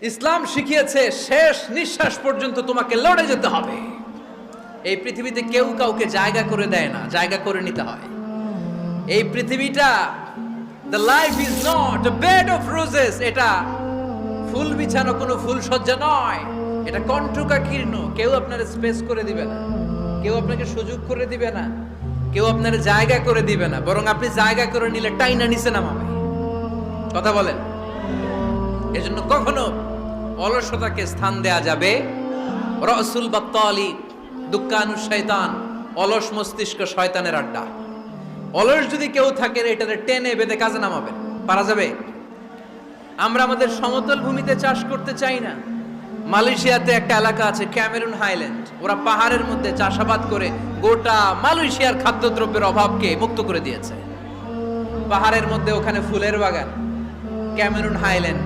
ইসলাম শিখিয়েছে শেষ নিঃশ্বাস পর্যন্ত তোমাকে লড়ে যেতে হবে। এই পৃথিবীতে কেউ কাউকে জায়গা করে দেয় না, জায়গা করে নিতে হয়। এই পৃথিবীটা, the life is not a bed of roses, এটা ফুল বিছানো কোনো ফুল সজ্জা নয়, এটা কণ্টকাকীর্ণ। কেউ আপনার স্পেস করে দিবে না, কেউ আপনাকে সুযোগ করে দিবে না, কেউ আপনার জায়গা করে দিবে না, বরং আপনি জায়গা করে নিলে টাইনা নিচে নামাবে। কথা বলেন। এজন্য কখনো অলসতাকে স্থান দেয়া যাবে। রসুল বাত্তালি দুক্কানু শয়তান, অলস মস্তিষ্ক শয়তানের আড্ডা। অলস যদি কেউ থাকে এটাতে টেনে বেঁধে কাজে নামাবেন, পারা যাবে? আমরা আমাদের সমতল ভূমিতে চাষ করতে চাই না। মালয়েশিয়াতে একটা এলাকা আছে ক্যামেরুন হাইল্যান্ড, ওরা পাহাড়ের মধ্যে চাষাবাদ করে গোটা মালয়েশিয়ার খাদ্যদ্রব্যের অভাবকে মুক্ত করে দিয়েছে। পাহাড়ের মধ্যে ওখানে ফুলের বাগান, ক্যামেরুন হাইল্যান্ড